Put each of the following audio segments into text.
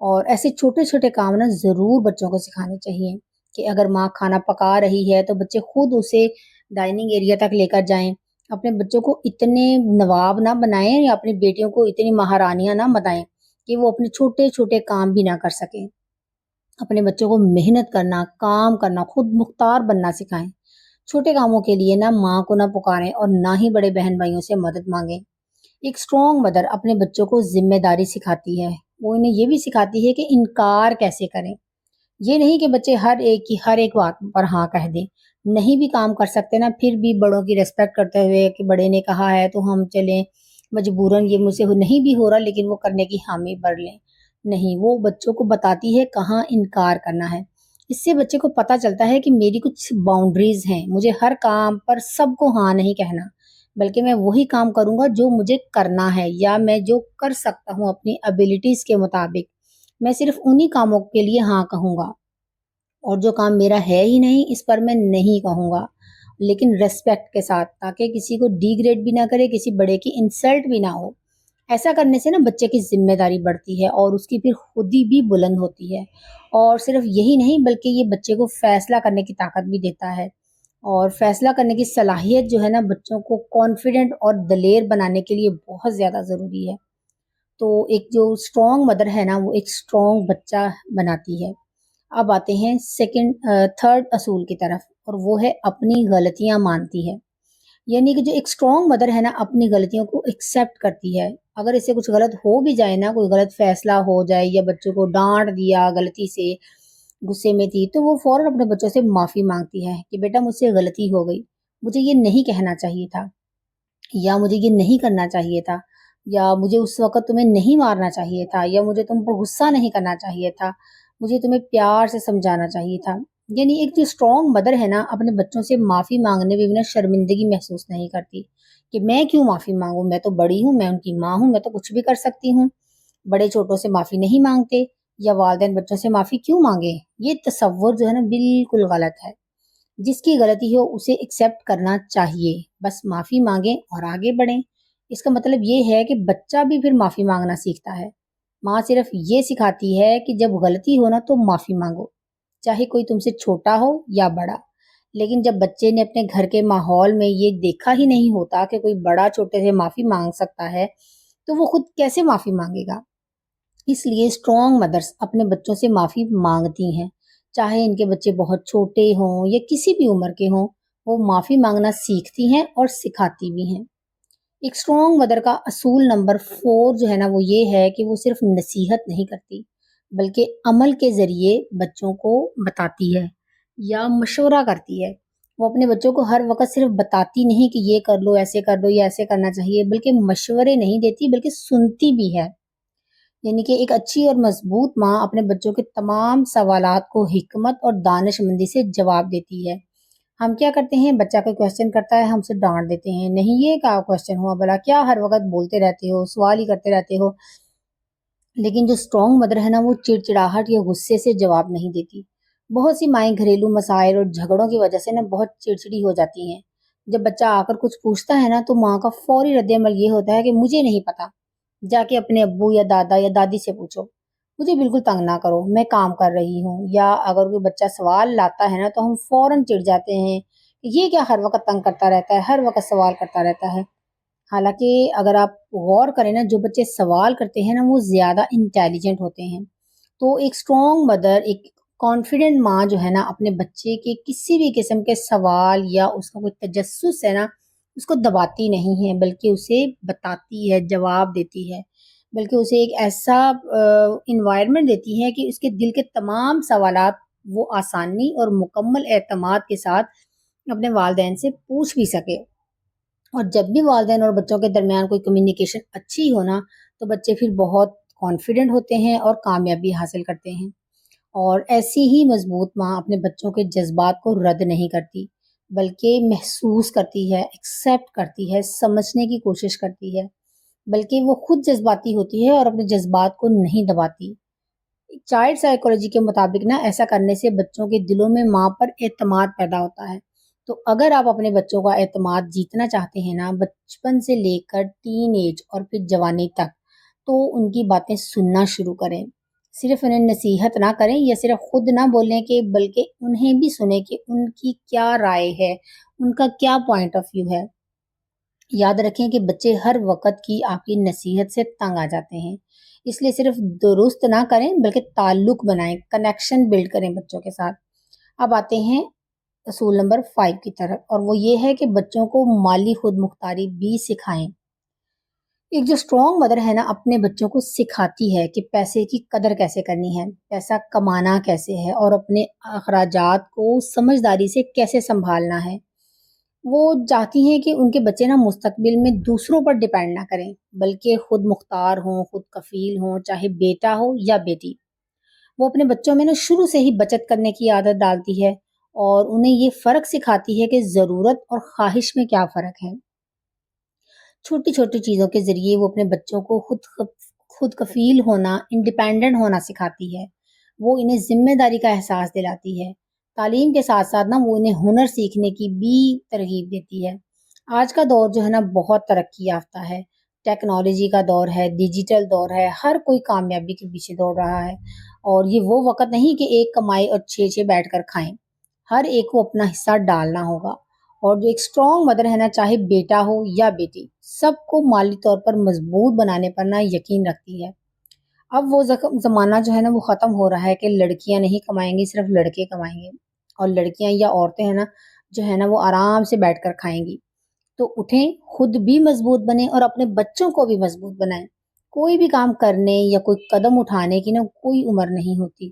اور ایسے چھوٹے چھوٹے کام نا ضرور بچوں کو سکھانے چاہیے کہ اگر ماں کھانا پکا رہی ہے تو بچے خود اسے ڈائننگ ایریا تک لے کر جائیں. اپنے بچوں کو اتنے نواب نہ بنائیں یا اپنی بیٹیوں کو اتنی مہارانیاں نہ بتائیں کہ وہ اپنے چھوٹے چھوٹے کام بھی نہ کر سکیں. اپنے بچوں کو محنت کرنا، کام کرنا، خود مختار بننا سکھائیں. چھوٹے کاموں کے لیے نہ ماں کو نہ پکاریں اور نہ ہی بڑے بہن بھائیوں سے مدد مانگیں. ایک اسٹرانگ مدر اپنے بچوں کو ذمہ داری سکھاتی ہے. وہ انہیں یہ بھی سکھاتی ہے کہ انکار کیسے کریں. یہ نہیں کہ بچے ہر ایک بات پر ہاں کہہ دیں. نہیں بھی کام کر سکتے نا، پھر بھی بڑوں کی ریسپیکٹ کرتے ہوئے کہ بڑے نے کہا ہے تو ہم چلیں، مجبوراً یہ مجھ سے نہیں بھی ہو رہا لیکن وہ کرنے کی حامی بھر لیں. نہیں، وہ بچوں کو بتاتی ہے کہاں انکار کرنا ہے. اس سے بچے کو پتہ چلتا ہے کہ میری کچھ باؤنڈریز ہیں، مجھے ہر کام پر سب کو ہاں نہیں کہنا، بلکہ میں وہی کام کروں گا جو مجھے کرنا ہے یا میں جو کر سکتا ہوں اپنی ابیلٹیز کے مطابق. میں صرف انہی کاموں کے لیے ہاں کہوں گا، اور جو کام میرا ہے ہی نہیں اس پر میں نہیں کہوں گا، لیکن ریسپیکٹ کے ساتھ، تاکہ کسی کو ڈی گریڈ بھی نہ کرے، کسی بڑے کی انسلٹ بھی نہ ہو. ایسا کرنے سے نا بچے کی ذمہ داری بڑھتی ہے اور اس کی پھر خودی بھی بلند ہوتی ہے. اور صرف یہی نہیں بلکہ یہ بچے کو فیصلہ کرنے کی طاقت بھی دیتا ہے. اور فیصلہ کرنے کی صلاحیت جو ہے نا بچوں کو کانفیڈنٹ اور دلیر بنانے کے لیے بہت زیادہ ضروری ہے. تو ایک جو اسٹرانگ مدر ہے نا وہ ایک اسٹرانگ بچہ بناتی ہے. اب آتے ہیں تھرڈ اصول کی طرف، اور وہ ہے اپنی غلطیاں مانتی ہے. یعنی کہ جو ایک اسٹرانگ مدر ہے نا اپنی غلطیوں کو ایکسیپٹ کرتی ہے. اگر اس سے کچھ غلط ہو بھی جائے نا، کوئی غلط فیصلہ ہو جائے یا بچوں کو ڈانٹ دیا غلطی سے، غصے میں تھی، تو وہ فوراً اپنے بچوں سے معافی مانگتی ہے کہ بیٹا مجھ سے غلطی ہو گئی، مجھے یہ نہیں کہنا چاہیے تھا، یا مجھے یہ نہیں کرنا چاہیے تھا، یا مجھے اس وقت تمہیں نہیں مارنا چاہیے تھا، یا مجھے تم پر غصہ نہیں کرنا چاہیے تھا، مجھے تمہیں پیار سے سمجھانا چاہیے تھا. یعنی ایک جو اسٹرانگ مدر ہے نا اپنے بچوں سے معافی مانگنے میں بھی نا شرمندگی محسوس نہیں کرتی کہ میں کیوں معافی مانگوں، میں تو بڑی ہوں، میں ان کی ماں ہوں، میں تو کچھ بھی کر سکتی ہوں. بڑے چھوٹوں سے معافی نہیں مانگتے، یا والدین بچوں سے معافی کیوں مانگے. یہ تصور جو ہے نا بالکل غلط ہے. جس کی غلطی ہو اسے ایکسیپٹ کرنا چاہیے، بس معافی مانگیں اور آگے بڑھیں. اس کا مطلب یہ ہے کہ بچہ بھی پھر معافی مانگنا سیکھتا ہے. ماں صرف یہ سکھاتی ہے کہ جب غلطی ہو نا تو معافی مانگو، چاہے کوئی تم سے چھوٹا ہو یا بڑا. لیکن جب بچے نے اپنے گھر کے ماحول میں یہ دیکھا ہی نہیں ہوتا کہ کوئی بڑا چھوٹے سے معافی مانگ سکتا ہے، تو وہ خود کیسے معافی مانگے گا. اس لیے اسٹرانگ مدرس اپنے بچوں سے معافی مانگتی ہیں، چاہے ان کے بچے بہت چھوٹے ہوں یا کسی بھی عمر کے ہوں. وہ معافی مانگنا سیکھتی ہیں اور سکھاتی بھی ہیں. ایک اسٹرانگ مدر کا اصول نمبر 4 جو ہے نا وہ یہ ہے کہ وہ صرف نصیحت نہیں کرتی، بلکہ عمل کے ذریعے بچوں کو بتاتی ہے یا مشورہ کرتی ہے. وہ اپنے بچوں کو ہر وقت صرف بتاتی نہیں کہ یہ کر لو، ایسے کر دو یا ایسے کرنا چاہیے، بلکہ مشورے نہیں دیتی بلکہ سنتی بھی ہے. یعنی کہ ایک اچھی اور مضبوط ماں اپنے بچوں کے تمام سوالات کو حکمت اور دانش مندی سے جواب دیتی ہے. ہم کیا کرتے ہیں، بچہ کوئی کویسچن کرتا ہے ہم سے ڈانٹ دیتے ہیں، نہیں یہ کیا کویسچن ہوا بھلا، کیا ہر وقت بولتے رہتے ہو، سوال ہی کرتے رہتے ہو. لیکن جو اسٹرانگ مدر ہے نا وہ چڑچڑاہٹ یا غصے سے جواب نہیں دیتی. بہت سی مائیں گھریلو مسائل اور جھگڑوں کی وجہ سے نا بہت چڑچڑی ہو جاتی ہیں. جب بچہ آ کر کچھ پوچھتا ہے نا تو ماں کا فوری رد عمل یہ ہوتا ہے کہ مجھے نہیں پتا، جا کے اپنے ابو یا دادا یا دادی سے پوچھو، مجھے بالکل تنگ نہ کرو، میں کام کر رہی ہوں. یا اگر کوئی بچہ سوال لاتا ہے نا تو ہم فوراً چڑ جاتے ہیں کہ یہ کیا ہر وقت تنگ کرتا رہتا ہے، ہر وقت سوال کرتا رہتا ہے. حالانکہ اگر آپ غور کریں نا جو بچے سوال کرتے ہیں نا وہ زیادہ انٹیلیجنٹ ہوتے ہیں. تو ایک اسٹرانگ مدر، ایک کانفیڈنٹ ماں جو ہے نا اپنے بچے کے کسی بھی قسم کے سوال یا اس کا کوئی تجسس ہے نا اس کو دباتی نہیں ہے، بلکہ اسے بتاتی ہے، جواب دیتی ہے، بلکہ اسے ایک ایسا انوائرمنٹ دیتی ہے کہ اس کے دل کے تمام سوالات وہ آسانی اور مکمل اعتماد کے ساتھ اپنے والدین سے پوچھ بھی سکے. اور جب بھی والدین اور بچوں کے درمیان کوئی کمیونیکیشن اچھی ہو نا تو بچے پھر بہت کانفیڈنٹ ہوتے ہیں اور کامیابی حاصل کرتے ہیں. اور ایسی ہی مضبوط ماں اپنے بچوں کے جذبات کو رد نہیں کرتی، بلکہ محسوس کرتی ہے، ایکسیپٹ کرتی ہے، سمجھنے کی کوشش کرتی ہے، بلکہ وہ خود جذباتی ہوتی ہے اور اپنے جذبات کو نہیں دباتی. چائلڈ سائیکولوجی کے مطابق نا ایسا کرنے سے بچوں کے دلوں میں ماں پر اعتماد پیدا ہوتا ہے. تو اگر آپ اپنے بچوں کا اعتماد جیتنا چاہتے ہیں نا بچپن سے لے کر ٹین ایج اور پھر جوانی تک، تو ان کی باتیں سننا شروع کریں، صرف انہیں نصیحت نہ کریں یا صرف خود نہ بولیں کہ بلکہ انہیں بھی سنیں کہ ان کی کیا رائے ہے، ان کا کیا پوائنٹ آف ویو ہے۔ یاد رکھیں کہ بچے ہر وقت کی آپ کی نصیحت سے تنگ آ جاتے ہیں، اس لیے صرف درست نہ کریں بلکہ تعلق بنائیں، کنیکشن بلڈ کریں بچوں کے ساتھ۔ اب آتے ہیں اصول نمبر 5 کی طرف، اور وہ یہ ہے کہ بچوں کو مالی خود مختاری بھی سکھائیں۔ ایک جو اسٹرانگ مدر ہے نا، اپنے بچوں کو سکھاتی ہے کہ پیسے کی قدر کیسے کرنی ہے، پیسہ کمانا کیسے ہے، اور اپنے اخراجات کو سمجھداری سے کیسے سنبھالنا ہے۔ وہ چاہتی ہیں کہ ان کے بچے نا مستقبل میں دوسروں پر ڈیپینڈ نہ کریں، بلکہ خود مختار ہوں، خود کفیل ہوں، چاہے بیٹا ہو یا بیٹی۔ وہ اپنے بچوں میں نا شروع سے ہی بچت کرنے کی عادت ڈالتی ہے، اور انہیں یہ فرق سکھاتی ہے کہ ضرورت اور خواہش میں کیا فرق ہے۔ چھوٹی چھوٹی چیزوں کے ذریعے وہ اپنے بچوں کو خود کفیل ہونا، انڈیپینڈنٹ ہونا سکھاتی ہے۔ وہ انہیں ذمہ داری کا احساس دلاتی ہے۔ تعلیم کے ساتھ ساتھ نا وہ انہیں ہنر سیکھنے کی بھی ترغیب دیتی ہے۔ آج کا دور جو ہے نا بہت ترقی یافتہ ہے، ٹیکنالوجی کا دور ہے، ڈیجیٹل دور ہے، ہر کوئی کامیابی کے پیچھے دوڑ رہا ہے، اور یہ وہ وقت نہیں کہ ایک کمائے اور چھ بیٹھ کر کھائیں۔ ہر ایک کو اپنا حصہ ڈالنا ہوگا، اور جو ایک اسٹرانگ مدر ہے نا، چاہے بیٹا ہو یا بیٹی، سب کو مالی طور پر مضبوط بنانے پر نا یقین رکھتی ہے۔ اب وہ زمانہ جو ہے نا وہ ختم ہو رہا ہے کہ لڑکیاں نہیں کمائیں گی، صرف لڑکے کمائیں گے، اور لڑکیاں یا عورتیں ہیں نا جو ہے نا وہ آرام سے بیٹھ کر کھائیں گی۔ تو اٹھیں، خود بھی مضبوط بنیں اور اپنے بچوں کو بھی مضبوط بنائیں۔ کوئی بھی کام کرنے یا کوئی قدم اٹھانے کی نا کوئی عمر نہیں ہوتی،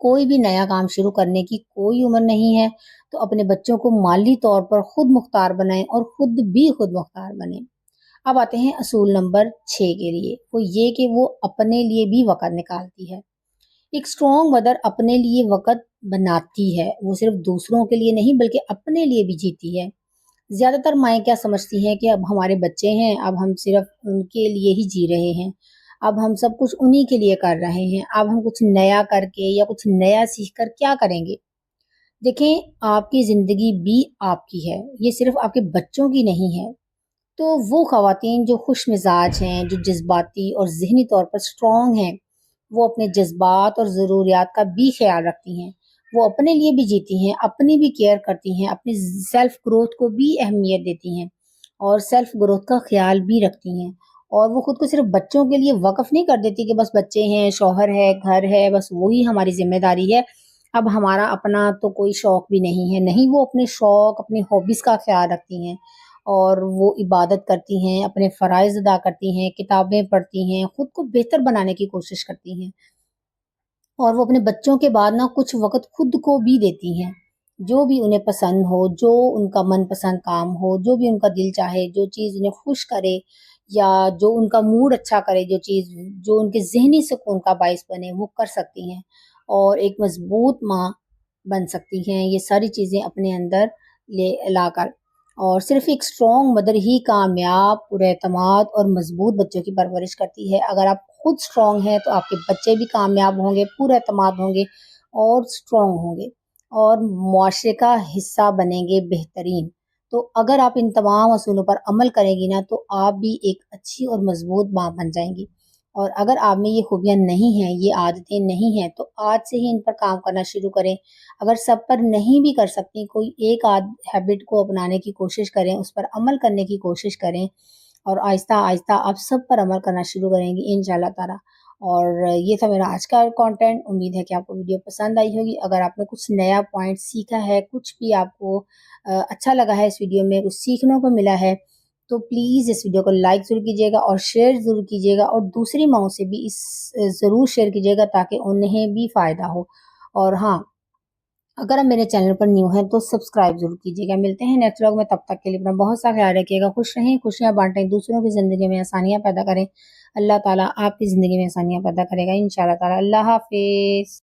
کوئی بھی نیا کام شروع کرنے کی کوئی عمر نہیں ہے۔ تو اپنے بچوں کو مالی طور پر خود مختار بنائیں اور خود بھی خود مختار بنیں۔ اب آتے ہیں اصول نمبر 6 کے لیے، وہ یہ کہ وہ اپنے لیے بھی وقت نکالتی ہے۔ ایک اسٹرانگ مدر اپنے لیے وقت بناتی ہے، وہ صرف دوسروں کے لیے نہیں بلکہ اپنے لیے بھی جیتی ہے۔ زیادہ تر مائیں کیا سمجھتی ہیں کہ اب ہمارے بچے ہیں، اب ہم صرف ان کے لیے ہی جی رہے ہیں، اب ہم سب کچھ انہی کے لیے کر رہے ہیں، اب ہم کچھ نیا کر کے یا کچھ نیا سیکھ کر کیا کریں گے۔ دیکھیں، آپ کی زندگی بھی آپ کی ہے، یہ صرف آپ کے بچوں کی نہیں ہے۔ تو وہ خواتین جو خوش مزاج ہیں، جو جذباتی اور ذہنی طور پر اسٹرانگ ہیں، وہ اپنے جذبات اور ضروریات کا بھی خیال رکھتی ہیں، وہ اپنے لیے بھی جیتی ہیں، اپنی بھی کیئر کرتی ہیں، اپنی سیلف گروتھ کو بھی اہمیت دیتی ہیں، اور سیلف گروتھ کا خیال بھی رکھتی ہیں۔ اور وہ خود کو صرف بچوں کے لیے وقف نہیں کر دیتی کہ بس بچے ہیں، شوہر ہے، گھر ہے، بس وہی ہماری ذمہ داری ہے، اب ہمارا اپنا تو کوئی شوق بھی نہیں ہے۔ نہیں، وہ اپنے شوق، اپنی ہابیز کا خیال رکھتی ہیں، اور وہ عبادت کرتی ہیں، اپنے فرائض ادا کرتی ہیں، کتابیں پڑھتی ہیں، خود کو بہتر بنانے کی کوشش کرتی ہیں، اور وہ اپنے بچوں کے بعد نا کچھ وقت خود کو بھی دیتی ہیں، جو بھی انہیں پسند ہو، جو ان کا من پسند کام ہو، جو بھی ان کا دل چاہے، جو چیز انہیں خوش کرے یا جو ان کا موڈ اچھا کرے، جو چیز جو ان کے ذہنی سکون کا باعث بنے، وہ کر سکتی ہیں، اور ایک مضبوط ماں بن سکتی ہیں یہ ساری چیزیں اپنے اندر لا کر۔ اور صرف ایک اسٹرانگ مدر ہی کامیاب، پراعتماد اور مضبوط بچوں کی پرورش کرتی ہے۔ اگر آپ خود اسٹرانگ ہیں تو آپ کے بچے بھی کامیاب ہوں گے، پراعتماد ہوں گے اور اسٹرانگ ہوں گے، اور معاشرے کا حصہ بنیں گے بہترین۔ تو اگر آپ ان تمام اصولوں پر عمل کریں گی نا تو آپ بھی ایک اچھی اور مضبوط ماں بن جائیں گی۔ اور اگر آپ میں یہ خوبیاں نہیں ہیں، یہ عادتیں نہیں ہیں، تو آج سے ہی ان پر کام کرنا شروع کریں۔ اگر سب پر نہیں بھی کر سکتی، کوئی ایک ہیبٹ کو اپنانے کی کوشش کریں، اس پر عمل کرنے کی کوشش کریں، اور آہستہ آہستہ آپ سب پر عمل کرنا شروع کریں گی انشاءاللہ تعالی۔ اور یہ تھا میرا آج کا کانٹینٹ، امید ہے کہ آپ کو ویڈیو پسند آئی ہوگی۔ اگر آپ نے کچھ نیا پوائنٹ سیکھا ہے، کچھ بھی آپ کو اچھا لگا ہے اس ویڈیو میں، کچھ سیکھنے کو ملا ہے، تو پلیز اس ویڈیو کو لائک ضرور کیجیے گا اور شیئر ضرور کیجیے گا، اور دوسری ماؤں سے بھی اس ضرور شیئر کیجیے گا تاکہ انہیں بھی فائدہ ہو۔ اور ہاں، اگر آپ میرے چینل پر نیو ہیں تو سبسکرائب ضرور کیجیے گا۔ ملتے ہیں نیکسٹ ولاگ میں، تب تک کے لیے اپنا بہت سا خیال رکھیے گا، خوش رہیں، خوشیاں بانٹیں، دوسروں کی زندگی میں آسانیاں پیدا کریں۔ اللہ تعالیٰ آپ کی زندگی میں آسانیاں پیدا کرے گا انشاءاللہ تعالیٰ۔ اللہ حافظ۔